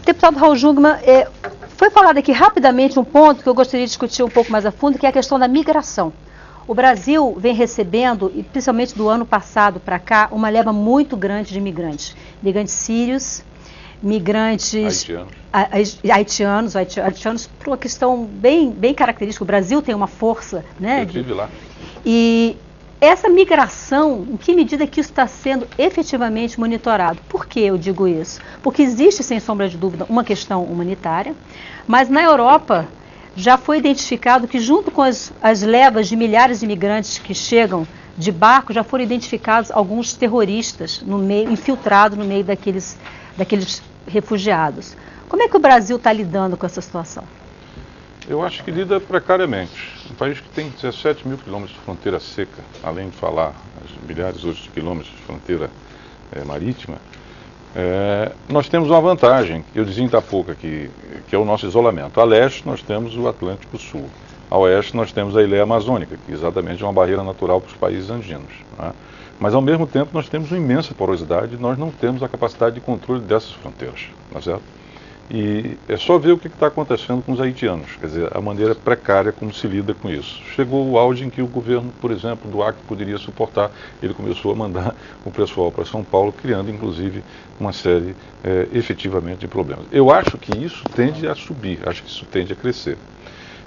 Deputado Raul Jungmann, foi falado aqui rapidamente um ponto que eu gostaria de discutir um pouco mais a fundo, que é a questão da migração. O Brasil vem recebendo, e principalmente do ano passado para cá, uma leva muito grande de imigrantes. Migrantes sírios, migrantes haitianos, por uma questão bem característica. O Brasil tem uma força, né? Eu estive lá. E essa migração, em que medida que isso está sendo efetivamente monitorado? Por que eu digo isso? Porque existe, sem sombra de dúvida, uma questão humanitária, mas na Europa já foi identificado que, junto com as levas de milhares de imigrantes que chegam de barco, já foram identificados alguns terroristas infiltrados no meio daqueles refugiados. Como é que o Brasil está lidando com essa situação? Eu acho que lida precariamente. Um país que tem 17 mil quilômetros de fronteira seca, além de falar as milhares outros de quilômetros de fronteira marítima, nós temos uma vantagem, eu dizia ainda há pouco aqui, que é o nosso isolamento. A leste nós temos o Atlântico Sul, a oeste nós temos a ilha amazônica, que exatamente é uma barreira natural para os países andinos, né? Mas ao mesmo tempo nós temos uma imensa porosidade e nós não temos a capacidade de controle dessas fronteiras, não é certo? E é só ver o que está acontecendo com os haitianos, quer dizer, a maneira precária como se lida com isso. Chegou o auge em que o governo, por exemplo, do Acre poderia suportar, ele começou a mandar o pessoal para São Paulo, criando inclusive uma série efetivamente de problemas. Eu acho que isso tende a subir, acho que isso tende a crescer.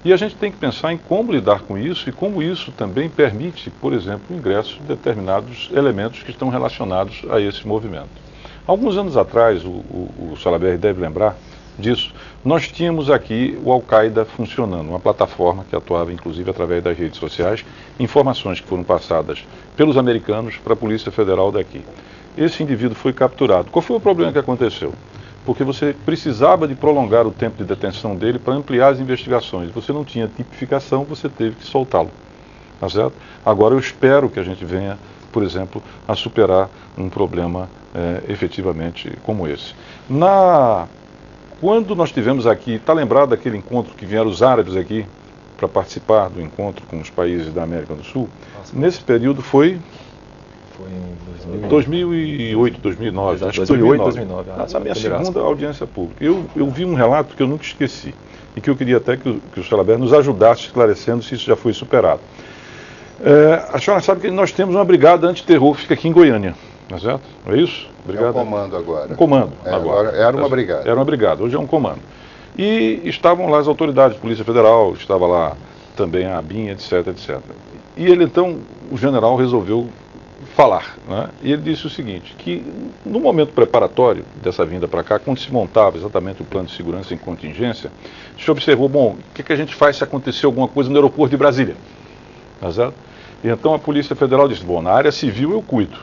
E a gente tem que pensar em como lidar com isso e como isso também permite, por exemplo, o ingresso de determinados elementos que estão relacionados a esse movimento. Alguns anos atrás, o Salabert deve lembrar disso, nós tínhamos aqui o Al-Qaeda funcionando, uma plataforma que atuava inclusive através das redes sociais, informações que foram passadas pelos americanos para a Polícia Federal daqui. Esse indivíduo foi capturado. Qual foi o problema que aconteceu? Porque você precisava de prolongar o tempo de detenção dele para ampliar as investigações. Você não tinha tipificação, você teve que soltá-lo. Tá certo? Agora eu espero que a gente venha, por exemplo, a superar um problema efetivamente como esse. Quando nós tivemos aqui, está lembrado daquele encontro que vieram os árabes aqui para participar do encontro com os países da América do Sul? Nossa, nesse período foi em 2008, 2009. Acho que 2009. Essa é a minha segunda audiência pública. Eu vi um relato que eu nunca esqueci e que eu queria até que o Salabert nos ajudasse esclarecendo se isso já foi superado. A senhora sabe que nós temos uma brigada antiterror que fica aqui em Goiânia, não é certo? Não é isso? Brigada... É um comando agora. Um comando agora. Era uma brigada. Era uma brigada, hoje é um comando. E estavam lá as autoridades, Polícia Federal, estava lá também a ABIN, etc, etc. E ele então, o general resolveu falar, né? E ele disse o seguinte, que no momento preparatório dessa vinda para cá, quando se montava exatamente o plano de segurança em contingência, se observou, bom, o que a gente faz se acontecer alguma coisa no aeroporto de Brasília? Tá certo? E então a Polícia Federal disse, bom, na área civil eu cuido.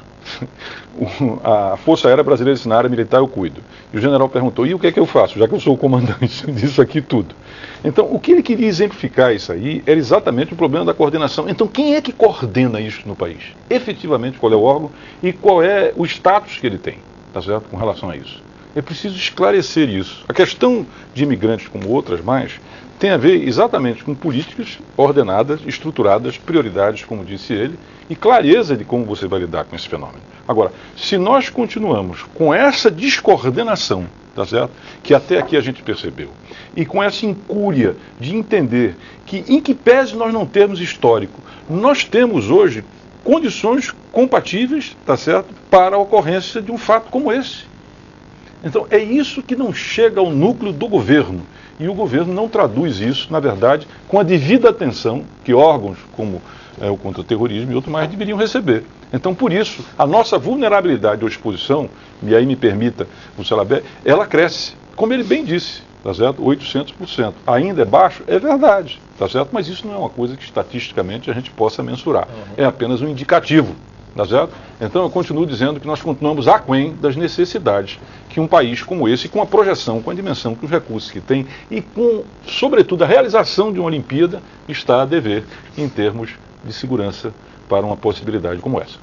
A Força Aérea Brasileira disse, na área militar eu cuido. E o general perguntou, e o que é que eu faço, já que eu sou o comandante disso aqui tudo? Então, o que ele queria exemplificar isso aí era exatamente o problema da coordenação. Então, quem é que coordena isso no país? Efetivamente, qual é o órgão e qual é o status que ele tem, tá certo, com relação a isso? É preciso esclarecer isso. A questão de imigrantes, como outras mais, tem a ver exatamente com políticas ordenadas, estruturadas, prioridades, como disse ele, e clareza de como você vai lidar com esse fenômeno. Agora, se nós continuamos com essa descoordenação, tá certo? Que até aqui a gente percebeu, e com essa incúria de entender que, em que pese nós não termos histórico, nós temos hoje condições compatíveis, tá certo? Para a ocorrência de um fato como esse. Então, é isso que não chega ao núcleo do governo. E o governo não traduz isso, na verdade, com a devida atenção que órgãos como o contra-terrorismo e outros mais deveriam receber. Então, por isso, a nossa vulnerabilidade à exposição, e aí me permita o Salabert, ela cresce, como ele bem disse, tá certo? 800%. Ainda é baixo? É verdade, tá certo? Mas isso não é uma coisa que estatisticamente a gente possa mensurar. É apenas um indicativo. Tá certo? Então eu continuo dizendo que nós continuamos aquém das necessidades que um país como esse, com a projeção, com a dimensão, com os recursos que tem e com, sobretudo, a realização de uma Olimpíada, está a dever em termos de segurança para uma possibilidade como essa.